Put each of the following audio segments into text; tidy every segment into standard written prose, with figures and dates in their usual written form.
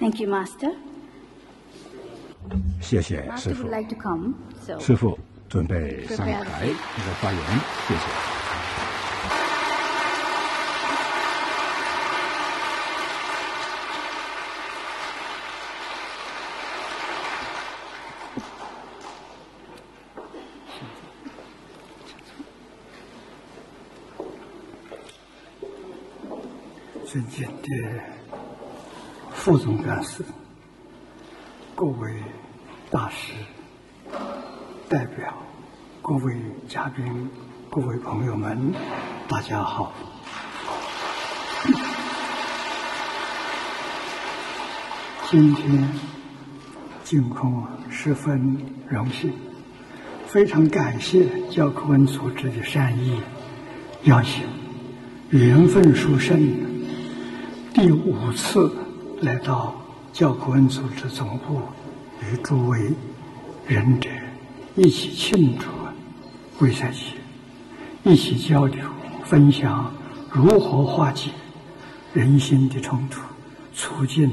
Thank you, Master. 谢谢师 Master 父 would。like to come, so 师父准备上 Prepare 台发言，谢谢。尊敬的副总干事、各位大师、代表、各位嘉宾、各位朋友们，大家好。今天净空十分荣幸，非常感谢教科文组织的善意邀请，缘分殊胜。第5次来到教科文组织总部，与诸位仁者一起庆祝卫赛节，一起交流分享如何化解人心的冲突，促进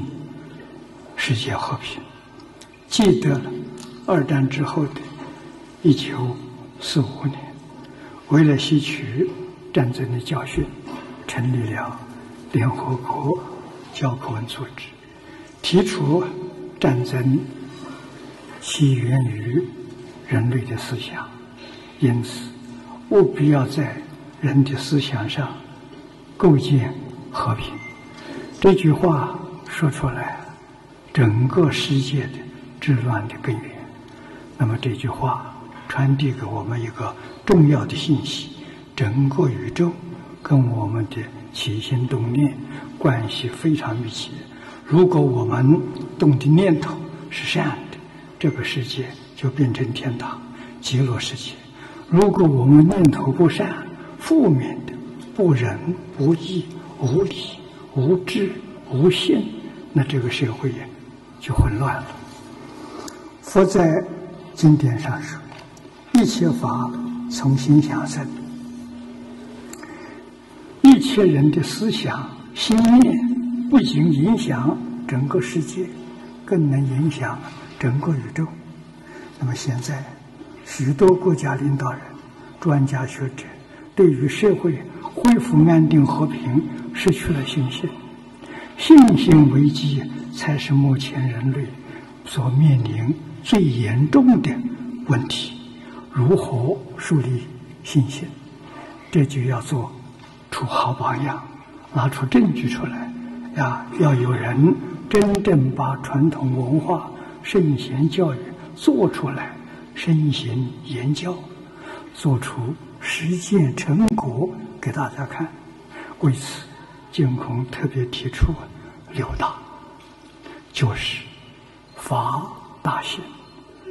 世界和平。记得了2战之后的1945年，为了吸取战争的教训，成立了联合国教科文组织，提出战争起源于人类的思想，因此务必要在人的思想上构建和平。这句话说出来，整个世界的治乱的根源。那么这句话传递给我们一个重要的信息：整个宇宙跟我们的起心动念关系非常密切。如果我们动的念头是善的，这个世界就变成天堂、极乐世界；如果我们念头不善、负面的、不仁、不义、无理、无智、无信，那这个社会就混乱了。佛在经典上说：“一切法从心想生。”一切人的思想、心念不仅影响整个世界，更能影响整个宇宙。那么现在，许多国家领导人、专家学者对于社会恢复安定和平失去了信心。信心危机才是目前人类所面临最严重的问题。如何树立信心？这就要做出好榜样，拿出证据出来，要有人真正把传统文化、圣贤教育做出来，身行言教，做出实践成果给大家看。为此，净空特别提出6大，就是法大行、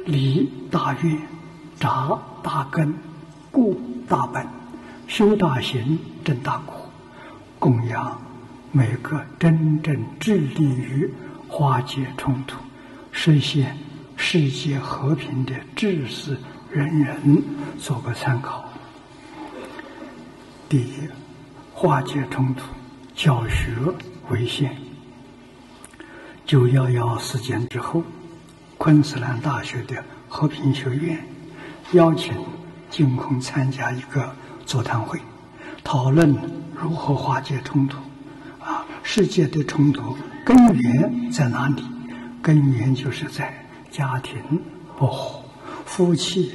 理大愿、察大根、故大本、修大行、正大果，供养每个真正致力于化解冲突、实现世界和平的志士仁人做个参考。第一，化解冲突，教学为先。911事件之后，昆士兰大学的和平学院邀请净空参加一个座谈会，讨论如何化解冲突。世界的冲突根源在哪里？根源就是在家庭不和，夫妻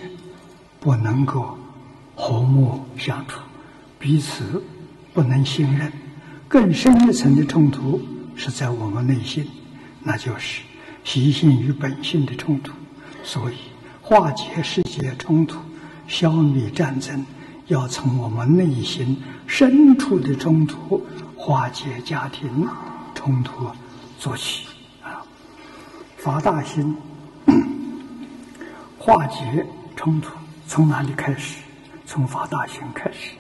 不能够和睦相处，彼此不能信任。更深一层的冲突是在我们内心，那就是习性与本性的冲突。所以化解世界冲突、消灭战争，要从我们内心深处的冲突、化解家庭冲突做起。法大心化解冲突从哪里开始？从法大行开始。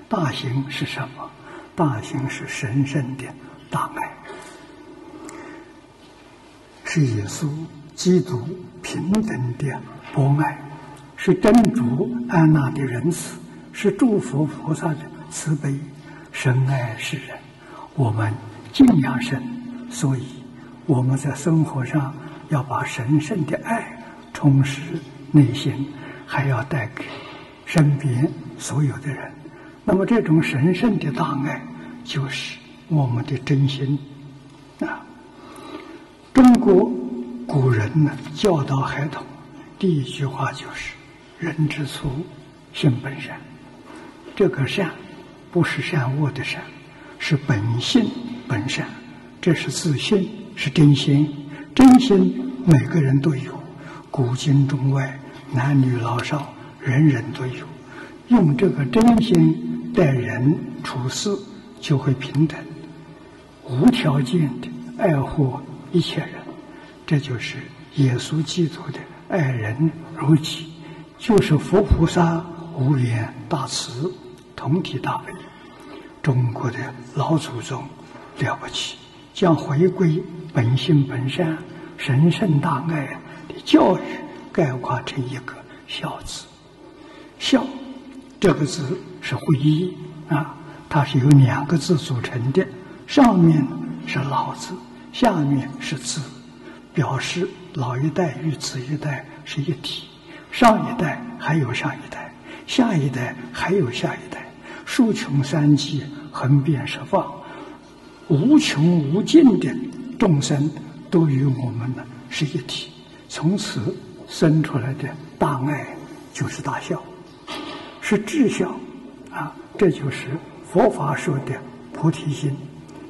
大行是什么？大行是神圣的大爱，是耶稣基督平等的博爱，是真主安娜的仁慈，是诸佛菩萨的慈悲。神爱世人，我们敬仰神，所以我们在生活上要把神圣的爱充实内心，还要带给身边所有的人。那么这种神圣的大爱就是我们的真心啊。中国古人呢教导孩童第一句话就是人之初性本善。这个善不是善恶的善，是本性本善，这是自信，是真心。真心每个人都有，古今中外男女老少人人都有。用这个真心待人处事，就会平等，无条件的爱护一切人。这就是耶稣基督的爱人如己，就是佛菩萨无缘大慈，同体大悲。中国的老祖宗了不起，将回归本性本善、神圣大爱的教育概括成一个孝字。孝这个字是会意啊，它是由2个字组成的，上面是老字，下面是子，表示老一代与子一代是一体，上一代还有上一代，下一代还有下一代，数穷三际，横遍十方，无穷无尽的众生都与我们呢是一体。从此生出来的大爱就是大孝，是至孝啊！这就是佛法说的菩提心，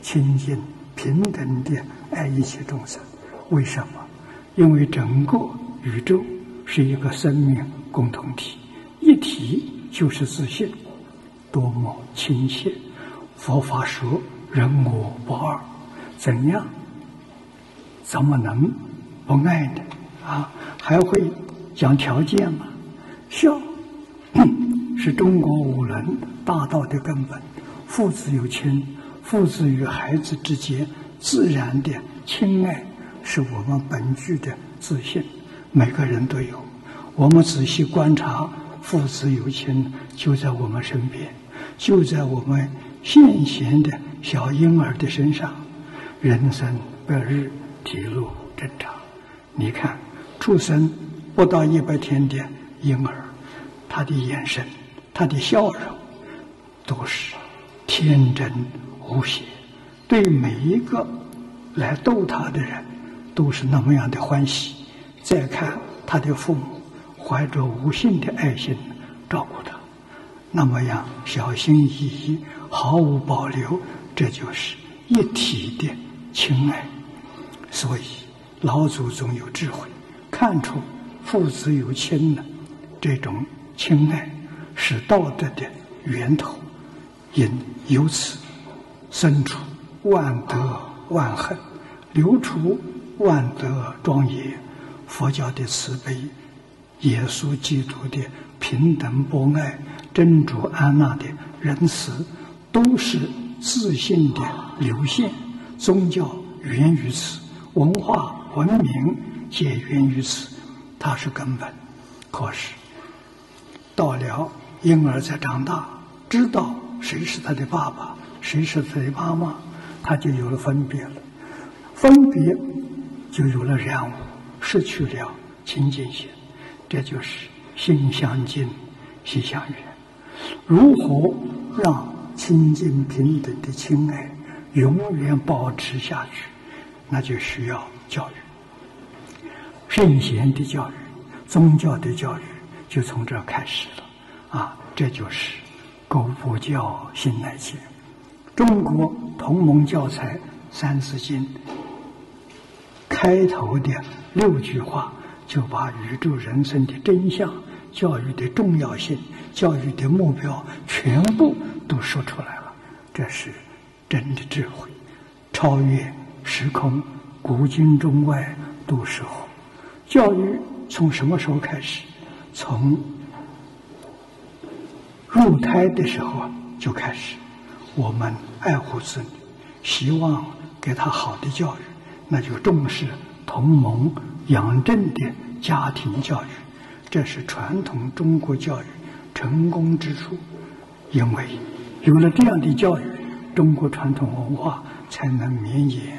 清净平等的爱一切众生。为什么？因为整个宇宙是一个生命共同体，一体就是自信，多么亲切！佛法说人我不二，怎么能不爱呢？啊，还会讲条件吗？孝是中国五伦大道的根本，父子有亲，父子与孩子之间自然的亲爱是我们本具的自信，每个人都有。我们仔细观察，父子有亲就在我们身边，就在我们现行的小婴儿的身上。人生百日，体路正常。你看出生不到100天的婴儿，他的眼神，他的笑容都是天真无邪，对每一个来逗他的人都是那么样的欢喜。再看他的父母，怀着无限的爱心照顾他，那么样小心翼翼，毫无保留，这就是一体的亲爱。所以老祖宗有智慧，看出父子有亲呢，这种亲爱是道德的源头，因由此生出万德万恨，流出万德庄严。佛教的慈悲，耶稣基督的平等博爱，真主安那的仁慈，都是自信的流现。宗教源于此，文化文明皆源于此，它是根本。可是到了婴儿在长大，知道谁是他的爸爸，谁是他的妈妈，他就有了分别了，分别就有了染污，失去了亲近心。这就是心相近，心相远。如何让亲近平等的亲爱永远保持下去？那就需要教育，圣贤的教育，宗教的教育就从这开始了啊！这就是苟不教，性乃迁。中国同盟教材《三字经》开头的6句话，就把宇宙人生的真相、教育的重要性、教育的目标全部都说出来了。这是真的智慧，超越时空，古今中外都适合。教育从什么时候开始？从入胎的时候就开始。我们爱护子女，希望给他好的教育，那就重视同盟养正的家庭教育。这是传统中国教育成功之处。因为有了这样的教育，中国传统文化才能绵延，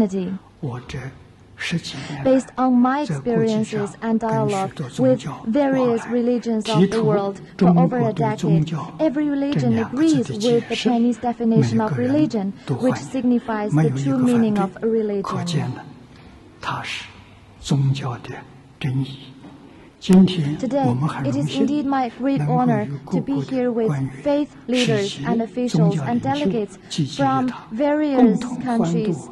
Christianity. 我这10几年 Based on my 在国际上 experiences and 跟 dialogue 许多宗 with 教 various 往来 religions 提 of the 出 world for 中 over 国 a 对宗 decade, 教 every 这 religion 2个字 agrees 的解 with the 释 Chinese 每 definition of 个人 religion, 都 which 欢迎 signifies 没 the 有一 true 个 meaning 反 of a 对，可 religion. 见呢，它是宗教的真义。今天 Today, 我们很 it 荣 is 幸 indeed my great 能够 honor 与 to 各 be 国 here 的 with 官员、 faith 世 leaders 袭 and 宗 officials 教 and 领袖 delegates 集结 from 他，共 various 同欢 countries 度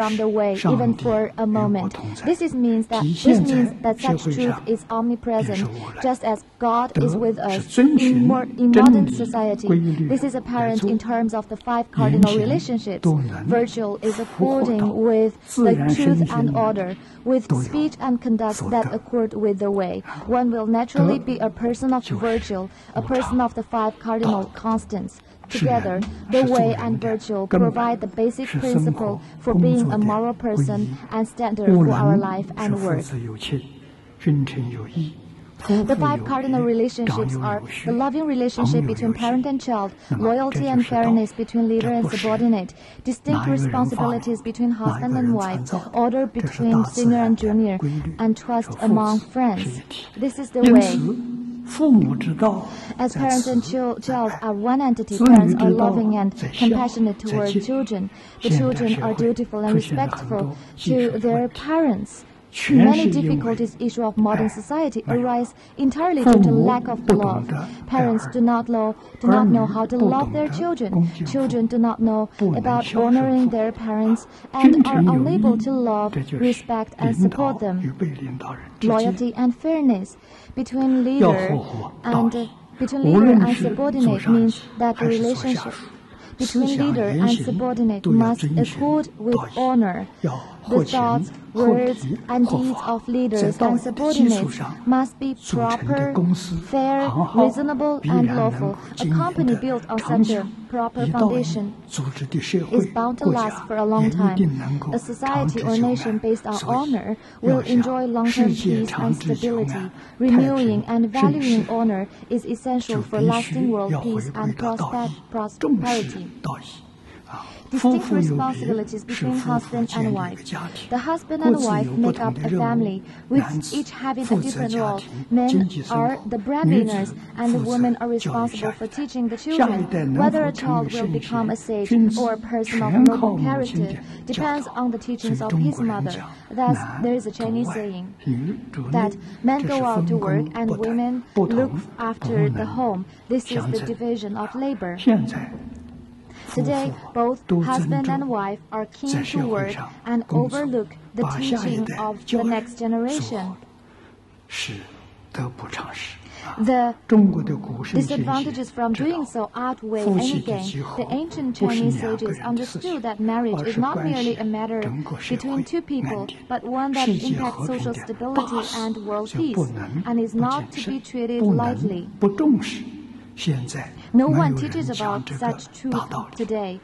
from the way, 上 even 帝 for a 与我 moment. 同在 This means 体现 that 在社 such 会 truth 上 is omnipresent, 也是无赖 just as God 德 is with 是 us 遵 in 循 modern 真理 society. 规律 This is 来 apparent 做 in terms of the 5言 cardinal 行 relationships. 都能 Virtue is 符合 according 到 with 自 the 然 truth 身 and 心 order, with 都有 speech and conduct 所 that 得 accord with the way. One will naturally 德 be a person of 就是 virtue, a 无 person 常 of the 5 cardinal 道 constants. 是 Together, 人 the 是做 way 人 and 的 virtue 根本 provide the basic 是生 principle 活 for 工 being 作 a 的 moral 归 person 依 and standard 无 for our 能 life 是 and 父 work. 子有亲，君臣有义， The 5 cardinal relationships are the loving relationship between parent and child, loyalty and fairness between leader and subordinate, distinct responsibilities between husband and wife, order between senior and junior, and trust among friends. This is the way. As parents and child are one entity, parents are loving and compassionate toward children. The children are dutiful and respectful to their parents. Many difficulties issue of modern society arise entirely due to lack of love. Parents do not know how to love their children. Children do not know about honoring their parents and are unable to love, respect, and support them. Loyalty and fairness between leader and subordinate means that the relationship between leader and subordinate must accord with honor. The thoughts, words, and deeds of leaders and subordinates must be proper, fair, reasonable, and lawful. A company built on such a proper foundation is bound to last for a long time. A society or nation based on honor will enjoy long-term peace and stability. Renewing and valuing honor is essential for lasting world peace and prosperity. Distinct responsibilities between husband and wife. The husband and wife make up a family, with each having a different role. Men are the breadwinners, and the women are responsible for teaching the children. Whether a child will become a sage or a person of noble character depends on the teachings of his mother. Thus, there is a Chinese saying that men go out to work and women look after the home. This is the division of labor. Today, both husband and wife are keen to work and overlook the teaching of the next generation. The disadvantages from doing so outweigh any gain. The ancient Chinese sages understood that marriage is not merely a matter between two people, but one that impacts social stability and world peace, and is not to be treated lightly. No one teaches about such truth today.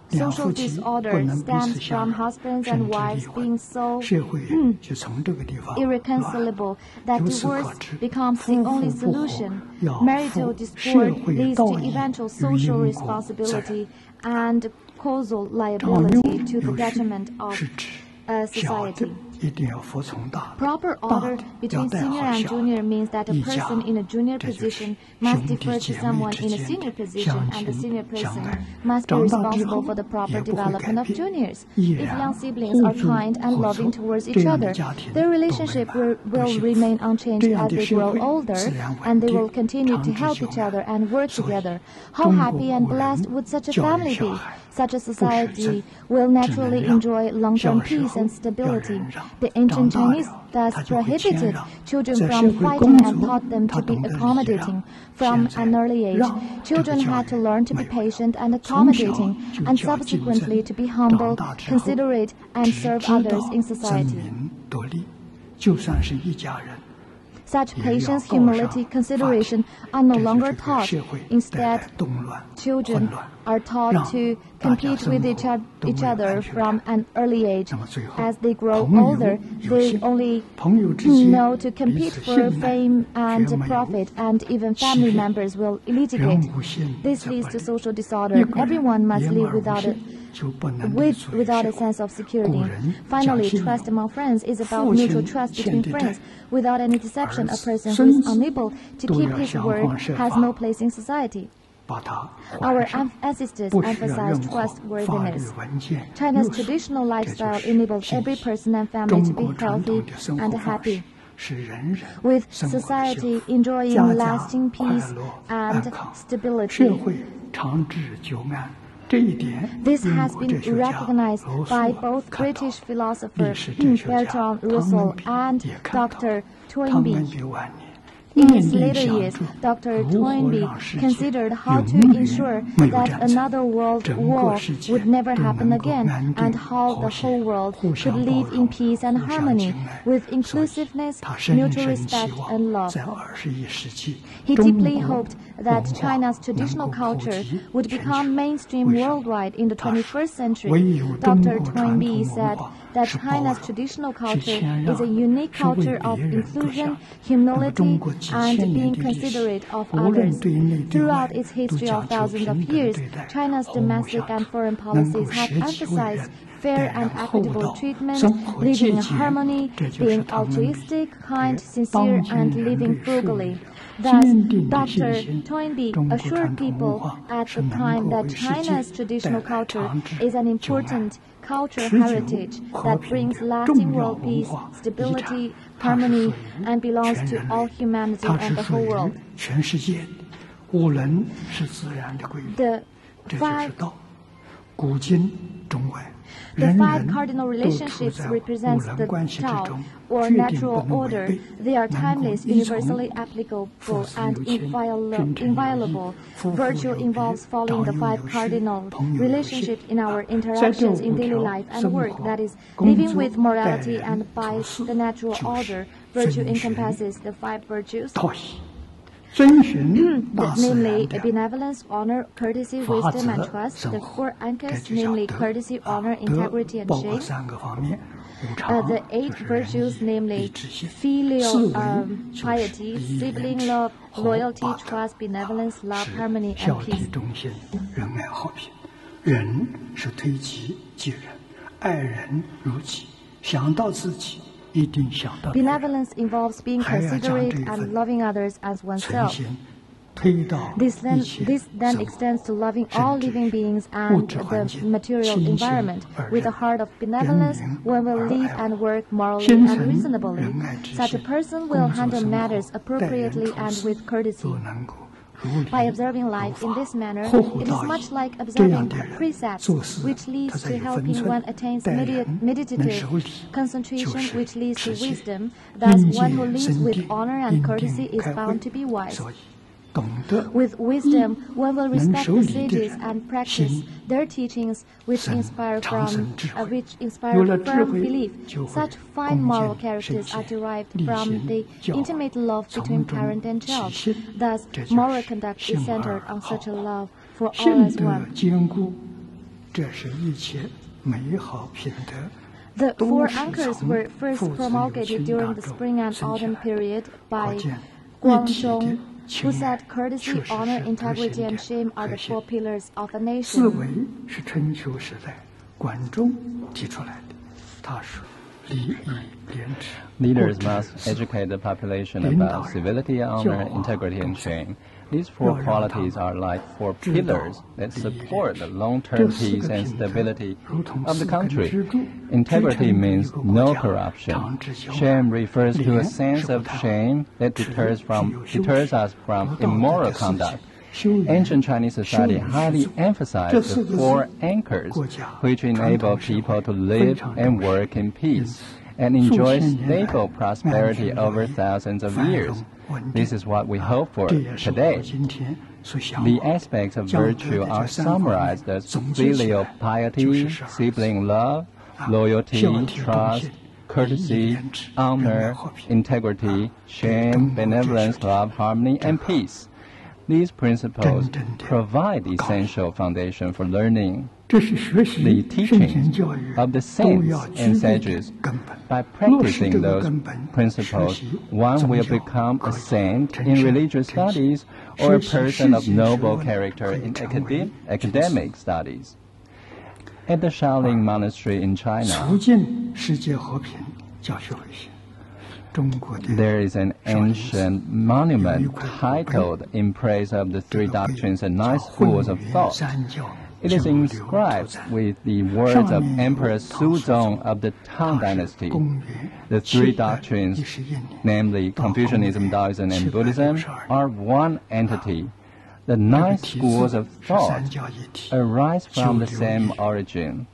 Social disorder stems from husbands and wives being so irreconcilable that divorce becomes the only solution. Marital discord leads to eventual social responsibility and causal liability to the detriment of society. Proper order between senior and junior means that a person in a junior position must defer to someone in a senior position, and the senior person must be responsible for the proper development of juniors. If young siblings are kind and loving towards each other, their relationship will remain unchanged as they grow older, and they will continue to help each other and work together. How happy and blessed would such a family be? Such a society will naturally enjoy long-term peace and stability. The ancient Chinese thus prohibited children from fighting and taught them to be accommodating. From an early age, children had to learn to be patient and accommodating, and subsequently to be humble, considerate, and serve others in society. Such patience, humility, consideration are no longer taught. Instead, children are taught to compete with each other from an early age. As they grow older, they only know to compete for fame and profit, and even family members will litigate. This leads to social disorder. Everyone must live without a sense of security. Finally, trust among friends is about mutual trust between friends. Without any deception, a person who is unable to keep his word has no place in society. Our ancestors emphasized trustworthiness. China's traditional lifestyle enables every person and family to be healthy and happy, with society enjoying lasting peace and stability. This has been recognized by both British philosopher Bertrand Russell and Dr. Toynbee. In his later years, Dr. Toynbee considered how to ensure that another world war would never happen again, and how the whole world could live in peace and harmony, with inclusiveness, mutual respect, and love. He deeply hoped that China's traditional culture would become mainstream worldwide in the 21st century. Dr. Toynbee said that China's traditional culture is a unique culture of inclusion, humility, and being considerate of others. Throughout its history of thousands of years, China's domestic and foreign policies have emphasized fair and equitable treatment, living in harmony, being altruistic, kind, sincere, and living frugally. Thus, Dr. Toynbee assured people at the time that China's traditional culture is an important cultural heritage that brings lasting world peace, stability, harmony, and belongs to all humanity and the whole world. The five cardinal relationships represent the Tao, or natural order. They are timeless, universally applicable, and inviolable. Virtue involves following the five cardinal relationships in our interactions in daily life and work, that is, living with morality and by the natural order. Virtue encompasses the five virtues, namely benevolence, honor, courtesy, wisdom, and trust. The four anchors, namely courtesy, honor, integrity, and shame. The eight virtues, namely filial piety, sibling love, loyalty, trust, benevolence, love, harmony, and peace. Benevolence involves being considerate and loving others as oneself. This then extends to loving all living beings and the material environment. With a heart of benevolence, one will live and work morally and reasonably. Such a person will handle matters appropriately and with courtesy. By observing life in this manner, it is much like observing precepts, which leads to helping one attain meditative concentration, which leads to wisdom. Thus, one who lives with honor and courtesy is bound to be wise. With wisdom, one will respect the sages and practice their teachings, which inspire firm belief. Such fine moral characters are derived from the intimate love between parent and child. Thus, moral conduct is centered on such a love for all as one. The four anchors were first promulgated during the spring and autumn period by Guangzhong, who said courtesy, honor, integrity, and shame are the four pillars of a nation. Leaders must educate the population about civility, honor, integrity, and shame. These four qualities are like four pillars that support the long-term peace and stability of the country. Integrity means no corruption. Shame refers to a sense of shame that deters us from immoral conduct. Ancient Chinese society highly emphasized the four anchors, which enable people to live and work in peace and enjoy stable prosperity over thousands of years. This is what we hope for today. The aspects of virtue are summarized as filial piety, sibling love, loyalty, trust, courtesy, honor, integrity, shame, benevolence, love, harmony, and peace. These principles provide the essential foundation for learning the teachings of the saints and sages. By practicing those principles, one will become a saint in religious studies or a person of noble character in academic studies. At the Shaolin Monastery in China, there is an ancient monument titled In Praise of the Three Doctrines and Nine Schools of Thought. It is inscribed with the words of Emperor Suzong of the Tang Dynasty. The three doctrines, namely Confucianism, Taoism, and Buddhism, are one entity. The nine schools of thought arise from the same origin.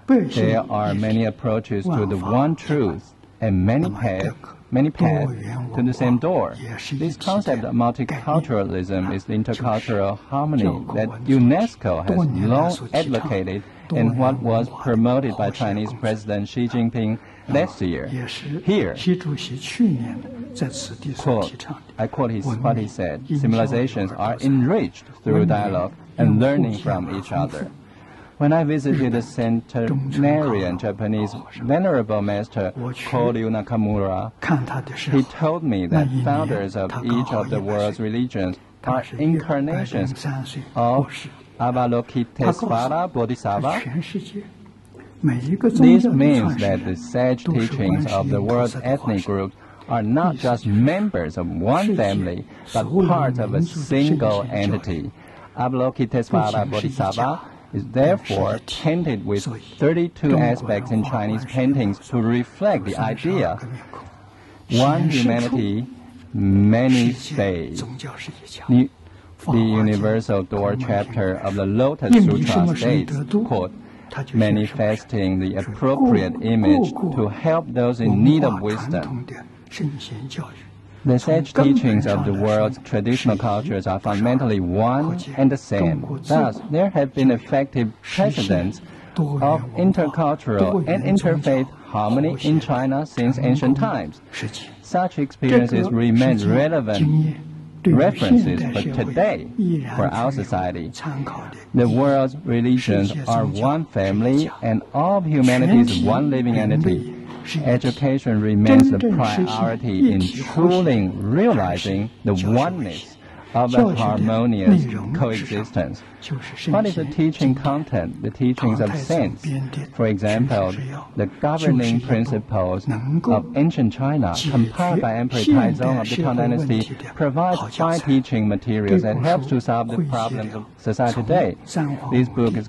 There are many approaches to the one truth and many paths to the same door. This concept of multiculturalism is the intercultural harmony that UNESCO has long advocated and what was promoted by Chinese President Xi Jinping last year. Here, I quote what he said, civilizations are enriched through dialogue and learning from each other. When I visited the centenarian Japanese venerable master Koryu Nakamura, he told me that founders of each of the world's religions are incarnations of Avalokitesvara Bodhisattva. This means that the sage teachings of the world's ethnic groups are not just members of one family, but parts of a single entity. Avalokitesvara Bodhisattva is therefore painted with 32 aspects in Chinese paintings to reflect the idea, one humanity, many faiths. The Universal Door chapter of the Lotus Sutra states, quote, manifesting the appropriate image to help those in need of wisdom. The sage teachings of the world's traditional cultures are fundamentally one and the same. Thus, there have been effective precedents of intercultural and interfaith harmony in China since ancient times. Such experiences remain relevant references for today, for our society. The world's religions are one family and all of humanity is one living entity. Education remains the priority in truly realizing the oneness of a harmonious coexistence. What is the teaching content, the teachings of saints? For example, the governing principles of ancient China, compiled by Emperor Taizong of the Tang Dynasty, provides 5 teaching materials that helps to solve the problems of society today. This book is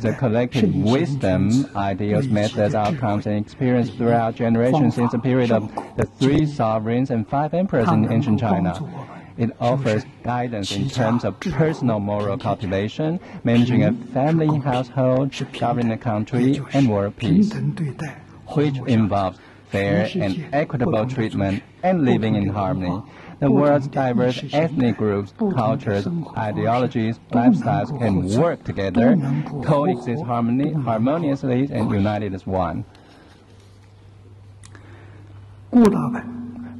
a collected wisdom, ideals, methods, outcomes, and experience throughout generations since the period of the 3 sovereigns and 5 emperors in ancient China. It offers guidance in terms of personal moral cultivation, managing a family household, governing a country, and world peace, which involves fair and equitable treatment and living in harmony. The world's diverse ethnic groups, cultures, ideologies, lifestyles can work together, coexist harmoniously, and united as one.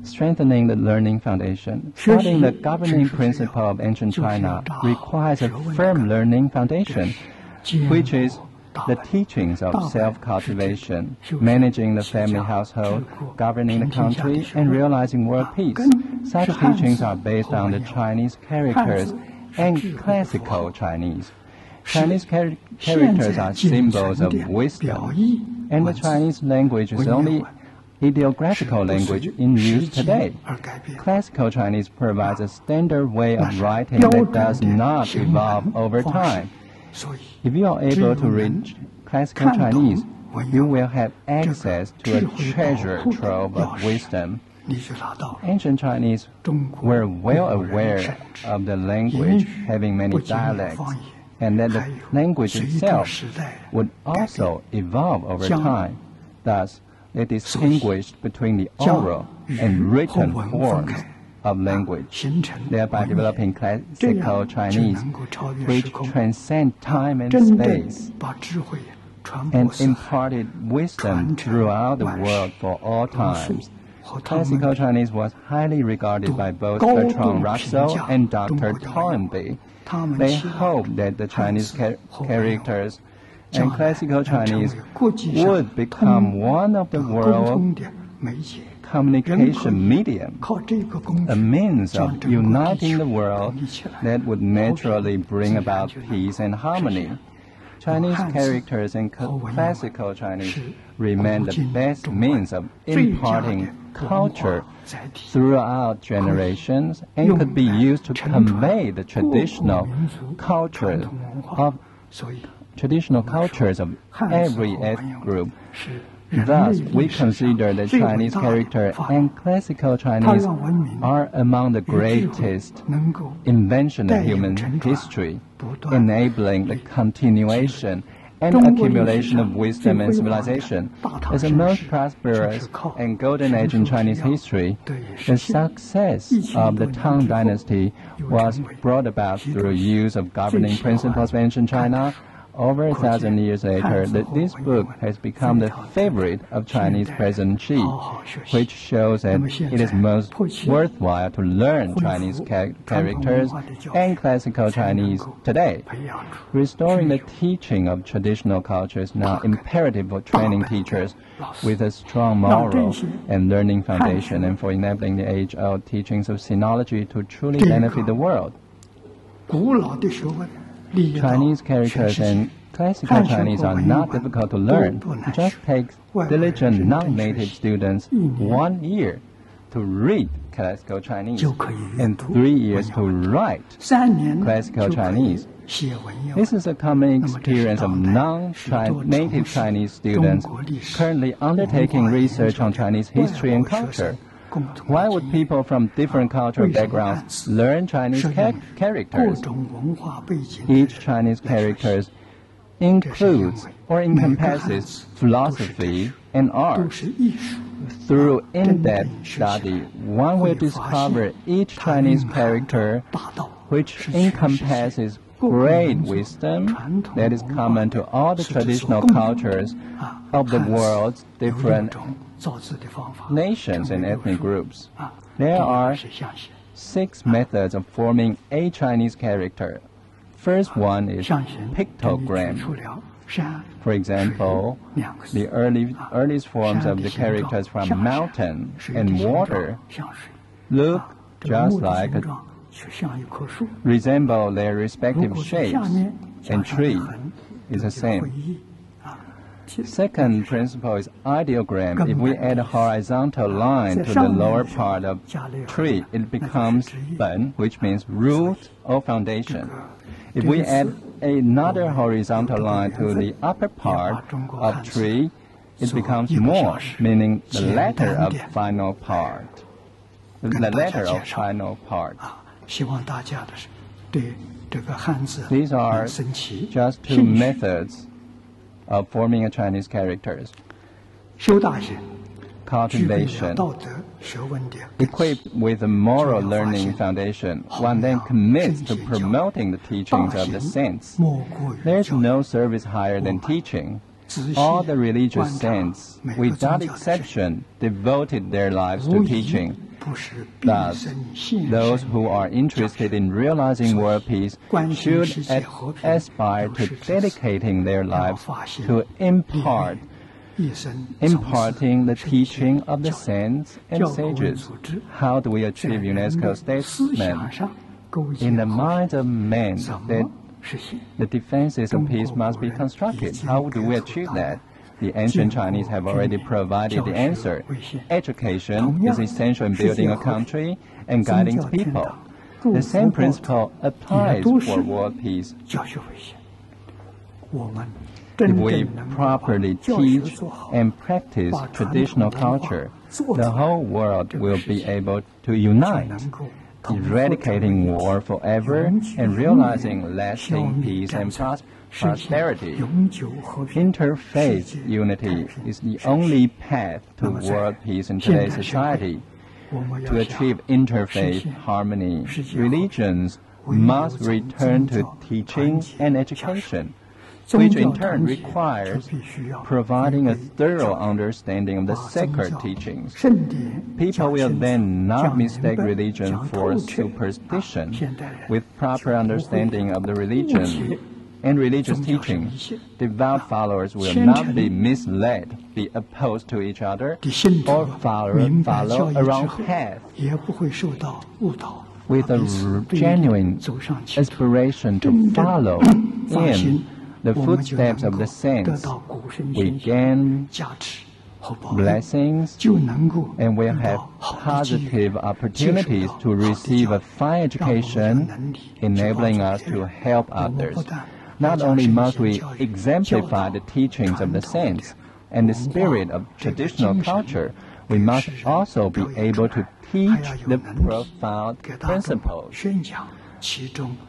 Strengthening the learning foundation. Studying the governing principle of ancient China requires a firm learning foundation, which is the teachings of self-cultivation, managing the family household, governing the country, and realizing world peace. Such teachings are based on the Chinese characters and classical Chinese. Chinese characters are symbols of wisdom, and the Chinese language is only ideographical language in use today. Classical Chinese provides a standard way of writing that does not evolve over time. If you are able to read classical Chinese, you will have access to a treasure trove of wisdom. Ancient Chinese were well aware of the language having many dialects, and that the language itself would also evolve over time. Thus, they distinguished between the oral and written forms of language, thereby developing classical Chinese, which transcend time and space, and imparted wisdom throughout the world for all times. Classical Chinese was highly regarded by both Bertrand Russell and Dr. Toynbee. They hoped that the Chinese characters and classical Chinese would become one of the world's communication medium, a means of uniting the world that would naturally bring about peace and harmony. Chinese characters and classical Chinese remain the best means of imparting culture throughout generations and could be used to convey the traditional cultures of every ethnic group. Thus, we consider the Chinese character and classical Chinese are among the greatest inventions of human history, enabling the continuation and accumulation of wisdom and civilization. As the most prosperous and golden age in Chinese history, the success of the Tang Dynasty was brought about through use of governing principles of ancient China, Over 1,000 years later, this book has become the favorite of Chinese President Xi, which shows that it is most worthwhile to learn Chinese characters and classical Chinese today. Restoring the teaching of traditional culture is now imperative for training teachers with a strong moral and learning foundation, and for enabling the age-old teachings of sinology to truly benefit the world. Chinese characters and classical Chinese are not difficult to learn. It just takes diligent non-native students 1 year to read classical Chinese and 3 years to write classical Chinese. This is a common experience of non-native Chinese students currently undertaking research on Chinese history and culture. Why would people from different cultural backgrounds learn Chinese characters? Each Chinese character includes or encompasses philosophy and art. Through in-depth study, one will discover each Chinese character which encompasses great wisdom that is common to all the traditional cultures of the world's different nations and ethnic groups. There are 6 methods of forming a Chinese character. First one is pictogram. For example, the earliest forms of the characters from mountain and water look just like resemble their respective shapes, and tree is the same. Second principle is ideogram. If we add a horizontal line to the lower part of tree, it becomes ben, which means root or foundation. If we add another horizontal line to the upper part of tree, it becomes mo, meaning the letter of final part. The letter of final part. These are just 2 methods of forming a Chinese characters. Cultivation. Equipped with a moral learning foundation, one then commits to promoting the teachings of the saints. There is no service higher than teaching. All the religious saints, without exception, devoted their lives to teaching. Thus, those who are interested in realizing world peace should aspire to dedicating their lives to imparting the teaching of the saints and sages. How do we achieve UNESCO statement? In the minds of men, that the defenses of peace must be constructed. How do we achieve that? The ancient Chinese have already provided the answer. Education is essential in building a country and guiding its people. The same principle applies for world peace. If we properly teach and practice traditional culture, the whole world will be able to unite, eradicating war forever and realizing lasting peace and prosperity. Interfaith unity is the only path to world peace in today's society. To achieve interfaith harmony, religions must return to teaching and education, which in turn requires providing a thorough understanding of the sacred teachings. People will then not mistake religion for superstition. With proper understanding of the religion and religious teaching, devout followers will not be misled, be opposed to each other, or follow a wrong path. With a genuine aspiration to follow in the footsteps of the saints, we gain blessings and will have positive opportunities to receive a fine education, enabling us to help others. Not only must we exemplify the teachings of the saints and the spirit of traditional culture, we must also be able to teach the profound principles.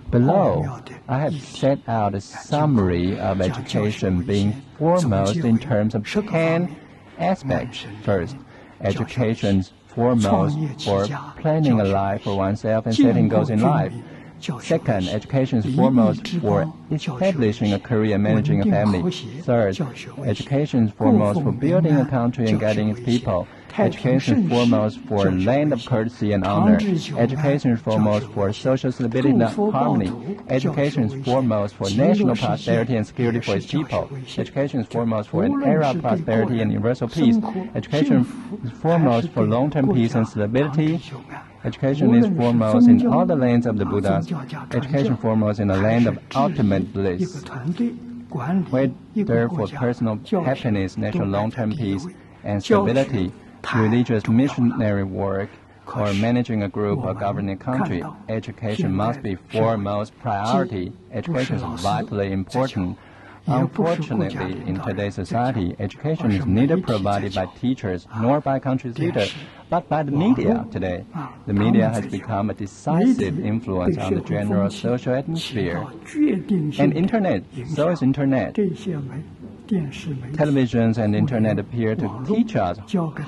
Below, I have set out a summary of education being foremost in terms of 10 aspects. First, education's foremost for planning a life for oneself and setting goals in life. Second, education is foremost for establishing a career and managing a family. Third, education is foremost for building a country and guiding its people. Education is foremost for land of courtesy and honor. Education is foremost for social stability and harmony. Education is foremost for national prosperity and security for its people. Education is foremost for an era of prosperity and universal peace. Education is foremost for long-term peace and stability. Education is foremost in all the lands of the Buddhas. Education foremost in the land of ultimate bliss. Whether for personal happiness, national long-term peace and stability, religious missionary work, or managing a group or governing a country, education must be foremost priority. Education is vitally important. Unfortunately, in today's society, education is neither provided by teachers nor by country's leaders, but by the media today. The media has become a decisive influence on the general social atmosphere. And Internet, so is Internet. Televisions and Internet appear to teach us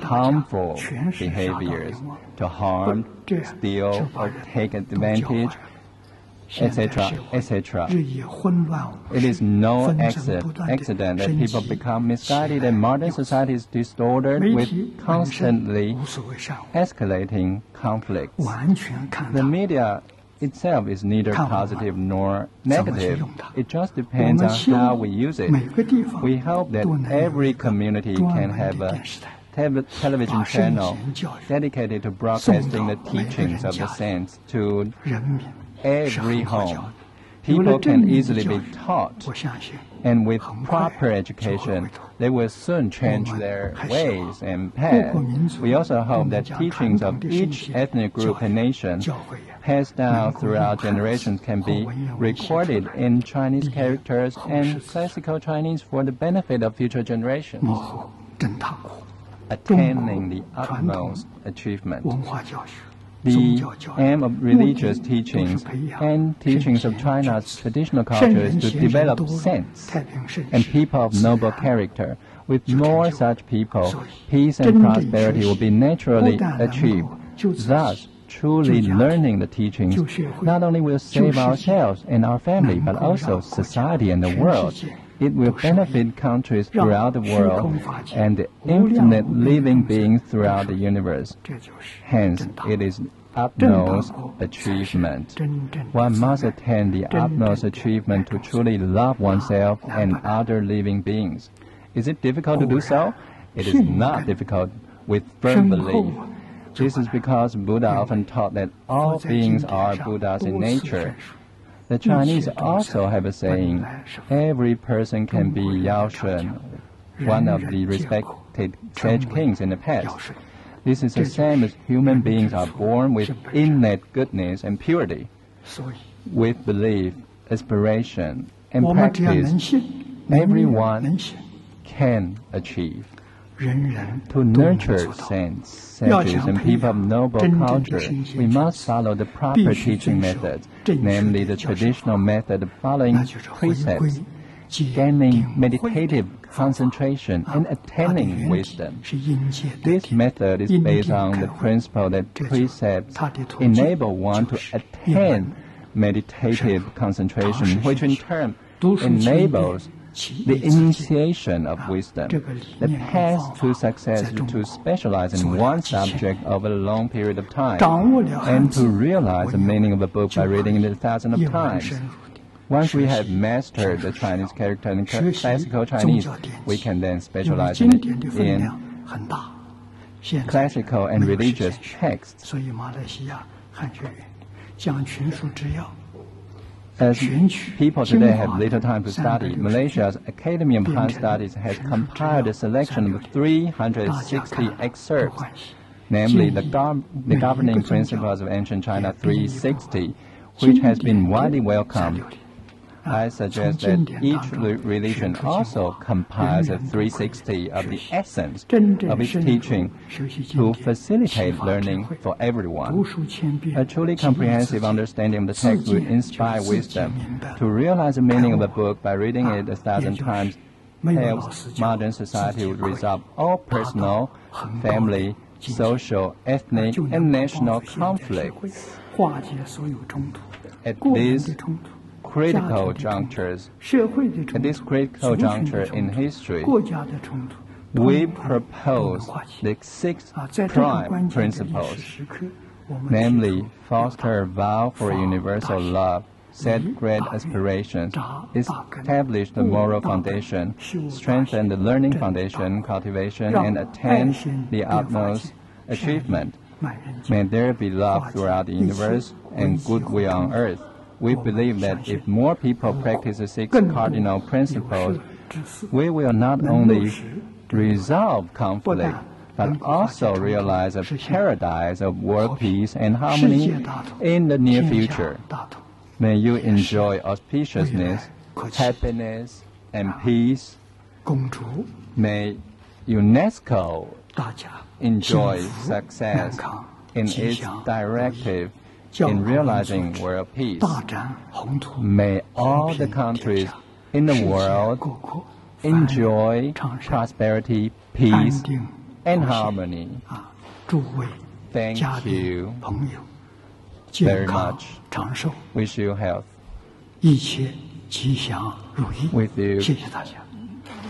harmful behaviors, to harm, steal, or take advantage, etc., etc. It is no accident that people become misguided and modern society is distorted with constantly escalating conflicts. The media itself is neither positive nor negative. It just depends on how we use it. We hope that every community can have a television channel dedicated to broadcasting the teachings of the saints to every home. People can easily be taught, and with proper education, they will soon change their ways and paths. We also hope that teachings of each ethnic group and nation passed down throughout generations can be recorded in Chinese characters and classical Chinese for the benefit of future generations, attaining the utmost achievement. The aim of religious teachings and teachings of China's traditional culture is to develop saints and people of noble character. With more such people, peace and prosperity will be naturally achieved. Thus, truly learning the teachings not only will save ourselves and our family, but also society and the world. It will benefit countries throughout the world and the infinite living beings throughout the universe. Hence, it is utmost achievement. One must attain the utmost achievement to truly love oneself and other living beings. Is it difficult to do so? It is not difficult with firm belief. This is because Buddha often taught that all beings are Buddhas in nature. The Chinese also have a saying, every person can be Yao Shun, one of the respected sage kings in the past. This is the same as human beings are born with innate goodness and purity. With belief, aspiration, and practice, everyone can achieve. To nurture saints, sages, and people of noble culture, we must follow the proper teaching methods, namely the traditional method of following precepts, gaining meditative concentration, and attaining wisdom. This method is based on the principle that precepts enable one to attain meditative concentration, which in turn enables the initiation of wisdom. The path to success is to specialize in one subject over a long period of time and to realize the meaning of a book by reading it thousands of times. Once we have mastered the Chinese character and classical Chinese, we can then specialize in classical and religious texts. As people today have little time to study, Malaysia's Academy of Han Studies has compiled a selection of 360 excerpts, namely the governing principles of ancient China 360, which has been widely welcomed. I suggest that each religion also compiles a 360 of the essence of its teaching to facilitate learning for everyone. A truly comprehensive understanding of the text will inspire wisdom. To realize the meaning of a book by reading it 1,000 times helps modern society would resolve all personal, family, social, ethnic, and national conflicts. at 个人 these 的冲突、 critical 家庭的冲突、 junctures, 社会的 at 冲 this 突、 critical 族群 juncture 的冲 in 突、 history, 国家的冲突， we 都能 propose 化解。 the six 在这个 prime 关键的历史 principles, 时刻，我们提 namely 出 foster a vow for universal love, set great aspirations, establish the moral foundation, strengthen the learning foundation, cultivation, and attain the utmost achievement. May there be love throughout the universe and goodwill on earth. We believe that if more people practice the six cardinal principles, we will not only resolve conflict, but also realize a paradise of world peace and harmony in the near future. May you enjoy auspiciousness, happiness, and peace. 公主 May UNESCO 大家 enjoy 幸福 success 安康 in 吉 its 祥 directive 教 in 好人 realizing 所致 world peace. 大展宏图 May all the 平天 countries 下 in the 世界 world 各国 enjoy 昌盛 prosperity, 安 peace, 定 and 和谐 harmony. 诸位 Thank 家庭 you 朋友健 very 康 much. 长寿， Wish you health, 一切吉祥如意。 with you 谢谢大家。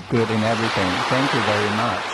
good in everything. Thank you very much.